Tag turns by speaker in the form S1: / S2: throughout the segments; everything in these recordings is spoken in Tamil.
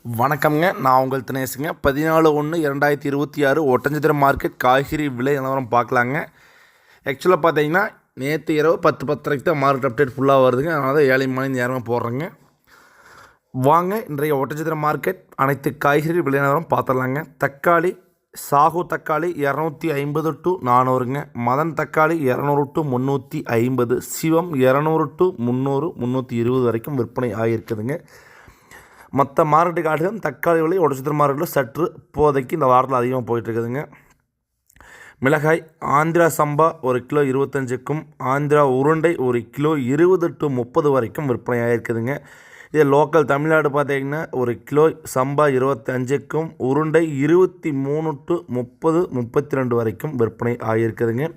S1: வணக்கம்ங்க. நான் உங்கள் தினேஷுங்க. 14/1/2026 ஒட்டன்சத்திரம் மார்க்கெட் காய்கறி விலை நிலவரம் பார்க்கலாங்க. ஆக்சுவலாக பார்த்தீங்கன்னா நேற்று இரவு 10:10 தான் மார்க்கெட் அப்டேட் ஃபுல்லாக வருதுங்க. அதனால தான் 7 மணி நேரமாக போடுறேங்க. வாங்க இன்றைய ஒட்டன்சத்திரம் மார்க்கெட் அனைத்து காய்கறி விலை நிலவரம் பார்த்துடலாங்க. தக்காளி சாகு தக்காளி 250 to 400ங்க. மதன் தக்காளி 200 to 350, சிவம் 200 to 300, 320 வரைக்கும் விற்பனை ஆகியிருக்குதுங்க. மற்ற மார்க்கெட்டு காட்டிலும் தக்காளி விலை ஒட்டன்சத்திரம் மார்க்கெட்டில் சற்று இப்போதைக்கு இந்த வாரத்தில் அதிகமாக போயிட்டுருக்குதுங்க. மிளகாய் ஆந்திரா சம்பா 1 கிலோ 25க்கும், ஆந்திரா உருண்டை 1 கிலோ 20 to 30 வரைக்கும் விற்பனை ஆகிருக்குதுங்க. இது லோக்கல் தமிழ்நாடு பார்த்திங்கன்னா 1 கிலோ சம்பா 25க்கும், உருண்டை 23 to 30, 32 வரைக்கும் விற்பனை ஆகியிருக்குதுங்க.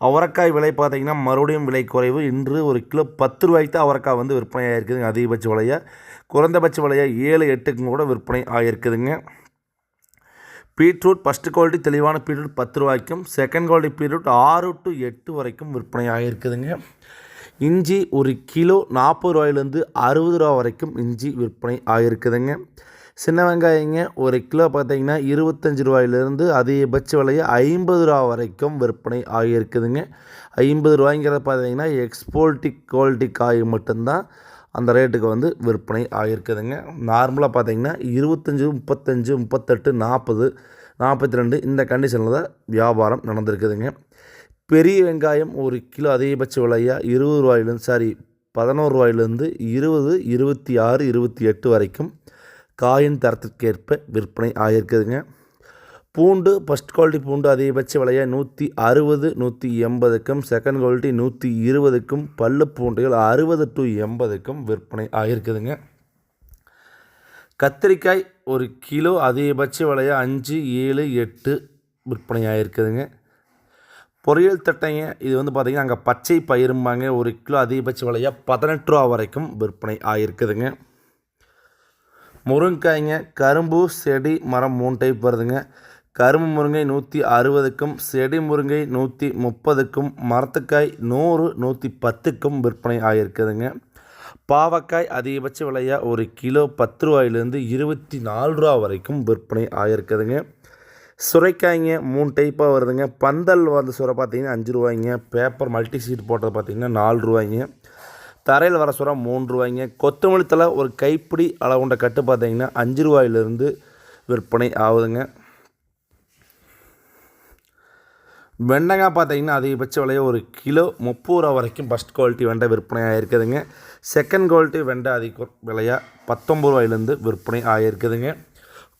S1: அவரைக்காய் விலை பார்த்திங்கன்னா மறுபடியும் விலை குறைவு. இன்று 1 கிலோ 10 ரூபாய்க்கு தான் அவரைக்காய் வந்து விற்பனை ஆகிருக்குதுங்க. அதிகபட்ச விலையாக குறைந்தபட்ச விலையாக 7-8க்கும் கூட விற்பனை ஆகியிருக்குதுங்க. பீட்ரூட் ஃபஸ்ட்டு குவாலிட்டி தெளிவான பீட்ரூட் 10 ரூபாய்க்கும், செகண்ட் குவாலிட்டி பீட்ரூட் 6 to 8 வரைக்கும் விற்பனை ஆகியிருக்குதுங்க. இஞ்சி 1 கிலோ 40 ரூபாயிலேருந்து 60 ரூபா வரைக்கும் இஞ்சி விற்பனை ஆகியிருக்குதுங்க. சின்ன வெங்காயங்க 1 கிலோ பார்த்திங்கன்னா 25 ரூபாயிலேருந்து அதிகபட்ச விலையை 50 ரூபா வரைக்கும் விற்பனை ஆகியிருக்குதுங்க. 50 ரூபாய்ங்கிறத பார்த்திங்கன்னா எக்ஸ்போர்ட்டி குவாலிட்டி காய் மட்டும்தான் அந்த ரேட்டுக்கு வந்து விற்பனை ஆகியிருக்குதுங்க. நார்மலாக பார்த்திங்கன்னா 25, 35, 38, 40, 42 இந்த கண்டிஷனில் தான் வியாபாரம் நடந்திருக்குதுங்க. பெரிய வெங்காயம் 1 கிலோ அதிகபட்ச விலையாக 20 ரூபாயிலேருந்து 11 ரூபாயிலேருந்து 20, 26, 28 வரைக்கும் காயின் தரத்திற்கேற்ப விற்பனை ஆகியிருக்குதுங்க. பூண்டு ஃபஸ்ட் குவாலிட்டி பூண்டு அதிகபட்ச விலையாக 160, 180க்கும், செகண்ட் குவாலிட்டி 120க்கும், பல்லு பூண்டுகள் 60 to 80க்கும் விற்பனை ஆகியிருக்குதுங்க. கத்திரிக்காய் 1 கிலோ அதிகபட்ச விலையாக 5, 7, 8 விற்பனை ஆகியிருக்குதுங்க. பொரியல் தட்டைங்க இது வந்து பார்த்திங்கன்னா அங்கே பச்சை பயிரும்பாங்க. 1 கிலோ அதிகபட்ச விலையாக 18 ரூபா வரைக்கும் விற்பனை ஆகியிருக்குதுங்க. முருங்கைக்காய்ங்க கரும்பு செடி மரம் 3 டைப் வருதுங்க. கரும்பு முருங்கை 160க்கும், செடி முருங்கை 130க்கும், மரத்துக்காய் 100, 110க்கும் விற்பனை ஆகியிருக்குதுங்க. பாவக்காய் அதிகபட்ச விலையாக 1 கிலோ 10 ரூபாயிலேருந்து 24 ரூபா வரைக்கும் விற்பனை ஆகியிருக்குதுங்க. சுரைக்காய்ங்க 3 டைப்பாக வருதுங்க. பந்தல் வந்து சுரை பார்த்திங்கன்னா 5 ரூபாய்ங்க, பேப்பர் மல்டி சீட் போட்டது பார்த்திங்கன்னா 4 ரூபாய்ங்க, தரையில் வர சுரை 3 ரூபாய்ங்க. கொத்தமல்லி தழை ஒரு கைப்பிடி அளவுண்ட கட்டு பார்த்திங்கன்னா 5 ரூபாயிலிருந்து விற்பனை ஆகுதுங்க. வெண்டைக்காய் பார்த்திங்கன்னா அதிகபட்ச விலையை 1 கிலோ 30 ரூபா வரைக்கும் ஃபஸ்ட் குவாலிட்டி வெண்டை விற்பனை ஆகிருக்குதுங்க. செகண்ட் குவாலிட்டி வெண்டை அதிக விலையாக 19 ரூபாயிலேருந்து விற்பனை ஆகிருக்குதுங்க.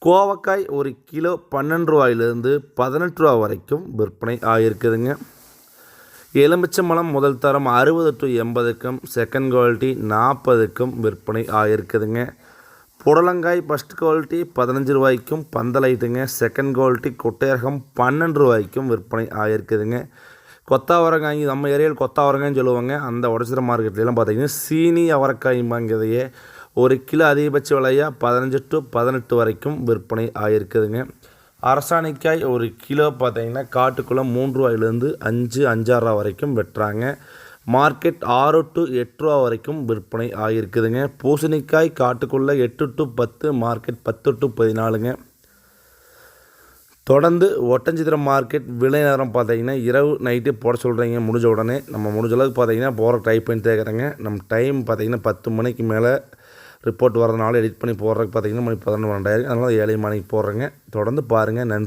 S1: கோவக்காய் 1 கிலோ 12 ரூபாயிலேருந்து 18 ரூபா வரைக்கும் விற்பனை ஆகிருக்குதுங்க. எலுமிச்சம்பழம் முதல் தரம் 60 to 80க்கும், செகண்ட் குவாலிட்டி 40க்கும் விற்பனை ஆகிருக்குதுங்க. புடலங்காய் ஃபஸ்ட் குவாலிட்டி 15 ரூபாய்க்கும் பந்தலைட்டுங்க, செகண்ட் குவாலிட்டி கொட்டையரகம் 12 ரூபாய்க்கும் விற்பனை ஆகிருக்குதுங்க. கொத்தாவரங்காய் நம்ம ஏரியாவில் கொத்தாவரங்காய்னு சொல்லுவாங்க. அந்த ஒட்டன்சத்திரம் மார்க்கெட்லாம் பார்த்திங்கன்னா சீனி அவரைக்காய்ங்கிறதையே 1 கிலோ அதிகபட்ச விலையாக 15 to 18 வரைக்கும் விற்பனை ஆகிருக்குதுங்க. அரசாணிக்காய் 1 கிலோ பார்த்திங்கன்னா காட்டுக்குள்ளே 3 ரூபாயிலேருந்து 5, 5 ரூபா வரைக்கும் வெட்டுறாங்க. மார்க்கெட் 6 to 8 ரூபா வரைக்கும் விற்பனை ஆகியிருக்குதுங்க. பூசணிக்காய் காட்டுக்குள்ளே 8 to 10, மார்க்கெட் 10 to 14ங்க. தொடர்ந்து ஒட்டன்சத்திரம் மார்க்கெட் விலை நேரம் பார்த்திங்கன்னா இரவு நைட்டு போட சொல்கிறீங்க. முடிஞ்ச உடனே நம்ம முடிஞ்ச அளவுக்கு பார்த்திங்கன்னா போகிற ட்ரை பண்ணி தேக்கிறேங்க. நம்ம டைம் பார்த்திங்கன்னா 10 மணிக்கு மேலே ரிப்போர்ட் வரதுனால எடிட் பண்ணி போடுறதுக்கு பார்த்திங்கன்னா மணி 11, 12 அதனால் 7 மணிக்கு போடுறேங்க. தொடர்ந்து பாருங்கள். நன்றி.